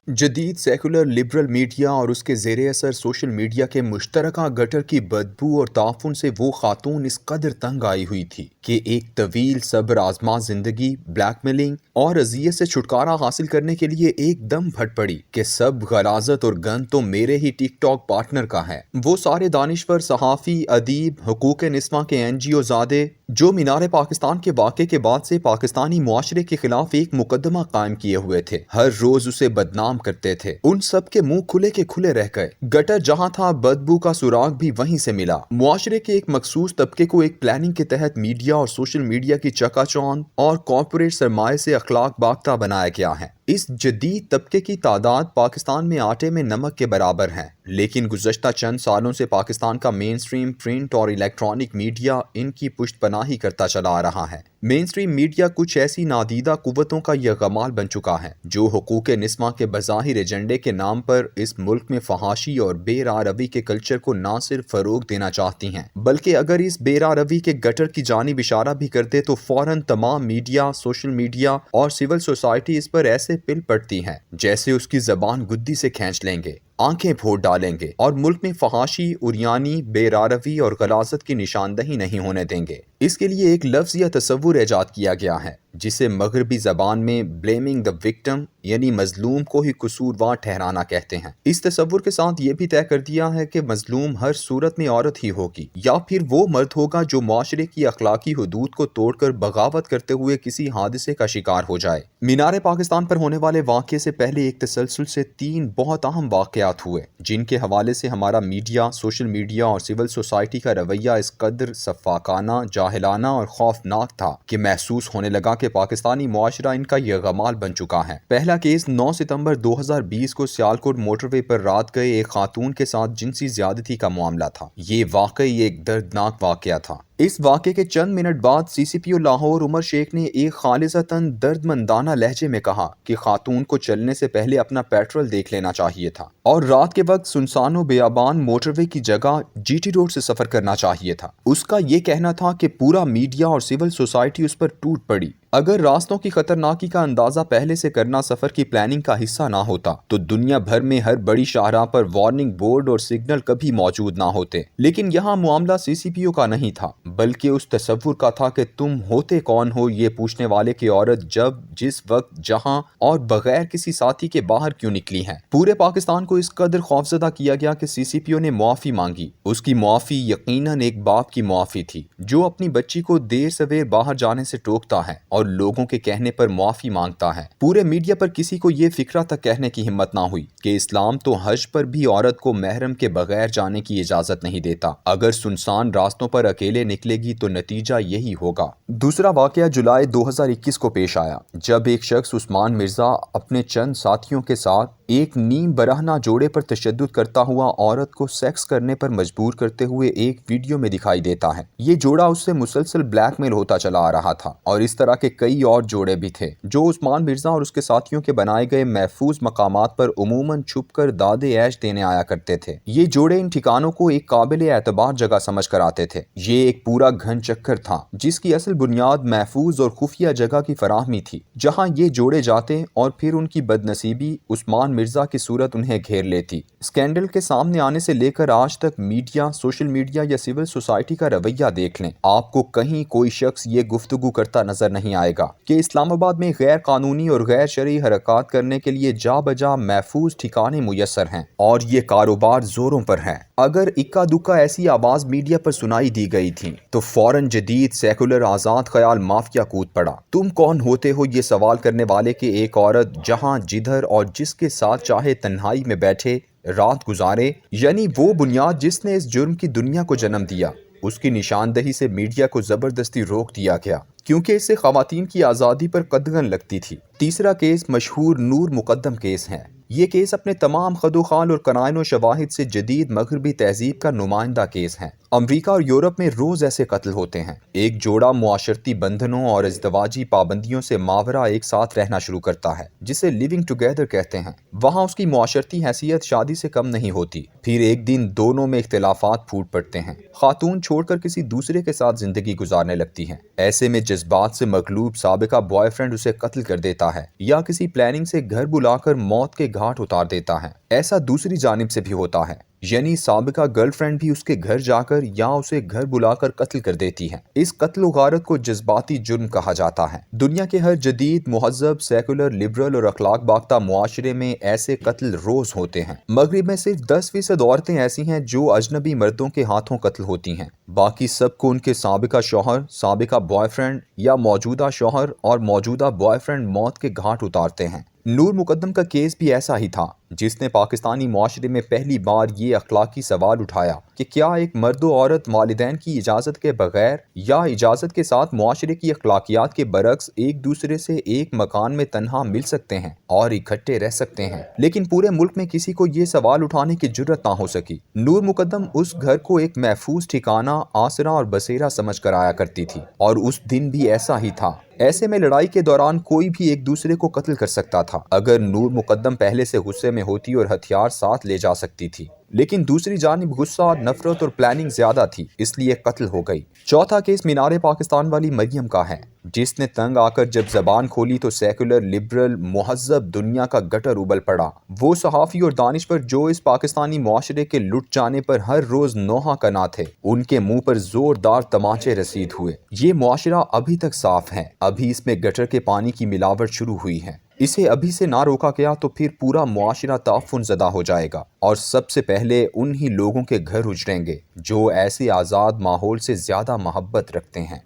जदीद secular liberal media और उसके ज़ेर असर सोशल मीडिया के मुश्तरका गटर की बदबू और ताफुन से वो खातून इस कदर तंग आई हुई थी कि एक तवील सब्र आजमा जिंदगी, ब्लैकमेलिंग और अजियत से छुटकारा हासिल करने के लिए एकदम फट पड़ी कि सब गलाजत और गन तो मेरे ही टिक टॉक पार्टनर का है। वो सारे दानिश्वर, सहाफ़ी, अदीब, हुकूक निस्मा के NGO ज़ादे जो मीनार पाकिस्तान के वाक़े के बाद से पाकिस्तानी मुआशरे के खिलाफ एक मुकदमा कायम किए हुए थे, हर रोज उसे बदनाम करते थे, उन सब के मुंह खुले के खुले रह गए। गटर जहां था, बदबू का सुराग भी वहीं से मिला। मुआशरे के एक मखसूस तबके को एक प्लानिंग के तहत मीडिया और सोशल मीडिया की चकाचौंध और कॉर्पोरेट सरमाए से अखलाक बाख्ता बनाया गया है। इस जदीद तबके की तादाद पाकिस्तान में आटे में नमक के बराबर है, लेकिन गुज़श्ता चंद सालों से पाकिस्तान का मेन स्ट्रीम प्रिंट और इलेक्ट्रॉनिक मीडिया इनकी पुश्तपनाही करता चला आ रहा है। मेन स्ट्रीम मीडिया कुछ ऐसी नादीदा कुव्वतों का यगमाल बन चुका है जो हुकूक निस्मा के बज़ाहिर एजेंडे के नाम पर इस मुल्क में फहाशी और बेरारवी के कल्चर को न सिर्फ फरोग देना चाहती हैं, बल्कि अगर इस बेरारवी के गटर की जानिब इशारा भी करते तो फौरन तमाम मीडिया, सोशल मीडिया और सिविल सोसाइटी इस पर ऐसे पिल पड़ती हैं जैसे उसकी जबान गुद्दी से खींच लेंगे, आंखें फोड़ डालेंगे और मुल्क में फहाशी, उरियानी, बेरारवी और गलाजत की निशानदही नहीं होने देंगे। इसके लिए एक लफ्ज़ या तसव्वुर ईजाद किया गया है जिसे मगरबी ज़बान में ब्लेमिंग द विक्टिम यानी मजलूम को ही कसूरवार ठहराना कहते हैं। इस तसव्वुर के साथ ये भी तय कर दिया है कि मजलूम हर सूरत में औरत ही होगी या फिर वो मर्द होगा जो माशरे की अखलाकी हुदूद को तोड़कर बगावत करते हुए किसी हादसे का शिकार हो जाए। मीनार पाकिस्तान पर होने वाले वाक़े से पहले एक तसलसल से 3 बहुत अहम वाक़यात हुए जिनके हवाले से हमारा मीडिया, सोशल मीडिया और सिविल सोसाइटी का रवैया इस कदर सफ़ाकाना, जाहिलाना और खौफनाक था कि महसूस होने लगा कि पाकिस्तानी मुआशरा इनका यगमाल बन चुका है। पहला केस 9 सितंबर 2020 को सियालकोट मोटरवे पर रात गए एक खातून के साथ जिनसी ज्यादती का मामला था। ये वाकई एक दर्दनाक वाकया था। इस वाक़े के चंद मिनट बाद CCPO लाहौर उमर शेख ने एक खालिसतन दर्दमंदाना लहजे में कहा कि खातून को चलने से पहले अपना पेट्रोल देख लेना चाहिए था और रात के वक्त सुनसान बेयाबान मोटरवे की जगह GT रोड से सफर करना चाहिए था। उसका ये कहना था कि पूरा मीडिया और सिविल सोसाइटी उस पर टूट पड़ी। अगर रास्तों की खतरनाकी का अंदाजा पहले से करना सफर की प्लानिंग का हिस्सा ना होता तो दुनिया भर में हर बड़ी शाहराह पर वार्निंग बोर्ड और सिग्नल कभी मौजूद ना होते। लेकिन यहाँ मामला CCPO का नहीं था, बल्कि उस तसव्वुर का था कि तुम होते कौन हो ये पूछने वाले की औरत जब, जिस वक्त, जहां और बगैर किसी साथी के बाहर क्यों निकली है। पूरे पाकिस्तान को इस कदर खौफजदा किया गया कि CCPO ने मुआफ़ी मांगी। उसकी मुआफ़ी यकीनन एक बाप की मुआफ़ी थी जो अपनी बच्ची को देर सवेर बाहर जाने से टोकता है और लोगों के कहने पर मुआफ़ी मांगता है। पूरे मीडिया पर किसी को ये फिक्रा तक कहने की हिम्मत ना हुई कि इस्लाम तो हज पर भी औरत को महरम के बगैर जाने की इजाजत नहीं देता। अगर सुनसान रास्तों पर अकेले निकलेगी तो नतीजा यही होगा। दूसरा वाकया जुलाई 2021 को पेश आया जब एक शख्स उस्मान मिर्जा अपने चंद साथियों के साथ एक नीम बरहना जोड़े पर तशद्दुद करता हुआ औरत को सेक्स करने पर मजबूर करते हुए एक वीडियो में दिखाई देता है। ये जोड़ा उससे मुसलसल ब्लैकमेल होता चला आ रहा था और इस तरह के कई और जोड़े भी थे जो उस्मान मिर्जा और उसके साथियों के बनाए गए महफूज मकामात पर उमूमन छुपकर दादे ऐश देने आया करते थे। ये जोड़े इन ठिकानों को एक काबिल एतबार जगह समझ कर आते थे। ये एक पूरा घन चक्कर था जिसकी असल बुनियाद महफूज और खुफिया जगह की फराहमी थी जहाँ ये जोड़े जाते और फिर उनकी बदनसीबी उस्मान मिर्जा की सूरत उन्हें घेर लेती। स्कैंडल के सामने आने से लेकर आज तक मीडिया, सोशल मीडिया या सिविल सोसाइटी का रवैया देख लें, आपको कहीं कोई शख्स ये गुफ्तगू करता नजर नहीं आएगा कि इस्लामाबाद में गैर कानूनी और गैर शरई हरकत करने के लिए जा बजा महफूज ठिकाने मुयस्सर हैं और ये कारोबार जोरों पर है। अगर इक्का दुक्का ऐसी आवाज मीडिया पर सुनाई दी गई थी तो फौरन जदीद सेकुलर आजाद ख्याल माफिया कूद पड़ा। तुम कौन होते हो ये सवाल करने वाले की एक औरत जहां, जिधर और जिसके साथ चाहे तन्हाई में बैठे रात गुजारे, यानी वो बुनियाद जिसने इस जुर्म की दुनिया को जन्म दिया, उसकी निशानदही से मीडिया को जबरदस्ती रोक दिया गया क्योंकि इससे खवातीन की आज़ादी पर कदगन लगती थी। तीसरा केस मशहूर नूर मुकद्दम केस है। ये केस अपने तमाम खदोखाल और कराइन शवाहिद से जदीद मगरबी तहजीब का नुमाइंदा केस है। अमरीका और यूरोप में रोज ऐसे कत्ल होते हैं। एक जोड़ा मुआशरती बंधनों और इज़्दवाजी पाबंदियों से मावरा एक साथ रहना शुरू करता है जिसे लिविंग टुगेदर कहते हैं। वहाँ उसकी मुआशरती हैसियत शादी से कम नहीं होती। फिर एक दिन दोनों में इख्तिलाफात फूट पड़ते हैं। खातून छोड़कर किसी दूसरे के साथ जिंदगी गुजारने लगती है। ऐसे में जज्बात से मगलूब साबिका बॉयफ्रेंड उसे कत्ल कर देता है या किसी प्लानिंग से घर बुलाकर मौत के घाट उतार देता है। ऐसा दूसरी जानिब से भी होता है, यानी साबिका गर्लफ्रेंड भी उसके घर जाकर या उसे घर बुलाकर कत्ल कर देती है। इस कत्ल व गारत को जज्बाती जुर्म कहा जाता है। दुनिया के हर जदीद मुहज़्ज़ब, सेकुलर, लिबरल और अखलाक बाख्ता मुआशरे में ऐसे कत्ल रोज होते हैं। मगरिब में सिर्फ 10% औरतें ऐसी हैं जो अजनबी मर्दों के हाथों कत्ल होती हैं। बाकी सबको उनके साबिका शौहर, साबिका बॉयफ्रेंड या मौजूदा शौहर और मौजूदा बॉयफ्रेंड मौत के घाट उतारते हैं। नूर मुकद्दम का केस भी ऐसा ही था, जिसने पाकिस्तानी मुआशरे में पहली बार ये अखलाकी सवाल उठाया कि क्या एक मर्द और औरत वालिदैन की इजाज़त के बगैर या इजाज़त के साथ मुआशरे की अखलाकियात के बरक्स एक दूसरे से एक मकान में तन्हा मिल सकते हैं और इकट्ठे रह सकते हैं। लेकिन पूरे मुल्क में किसी को ये सवाल उठाने की जुर्रत ना हो सकी। नूर मुकद्दम उस घर को एक महफूज ठिकाना, आसरा और बसेरा समझ कर आया करती थी, और उस दिन भी ऐसा ही था। ऐसे में लड़ाई के दौरान कोई भी एक दूसरे को कत्ल कर सकता था। अगर नूर मुकद्दम पहले से गुस्से में होती और हथियार साथ ले जा सकती थी, लेकिन दूसरी जानिब गुस्सा, नफरत और प्लानिंग ज्यादा थी, इसलिए कत्ल हो गई। चौथा केस मीनारे पाकिस्तान वाली मरियम का है, जिसने तंग आकर जब जबान खोली तो सेकुलर, लिबरल, मुहज़्ज़ब दुनिया का गटर उबल पड़ा। वो सहाफ़ी और दानिश्वर जो इस पाकिस्तानी मुआशरे के लुट जाने पर हर रोज नोहा कना थे, उनके मुंह पर जोरदार तमाचे रसीद हुए। ये मुआशरा अभी तक साफ है, अभी इसमें गटर के पानी की मिलावट शुरू हुई है। इसे अभी से ना रोका गया तो फिर पूरा मुआशरा ताफुन ज़दा हो जाएगा, और सबसे पहले उन्हीं लोगों के घर उजड़ेंगे जो ऐसे आज़ाद माहौल से ज़्यादा मोहब्बत रखते हैं।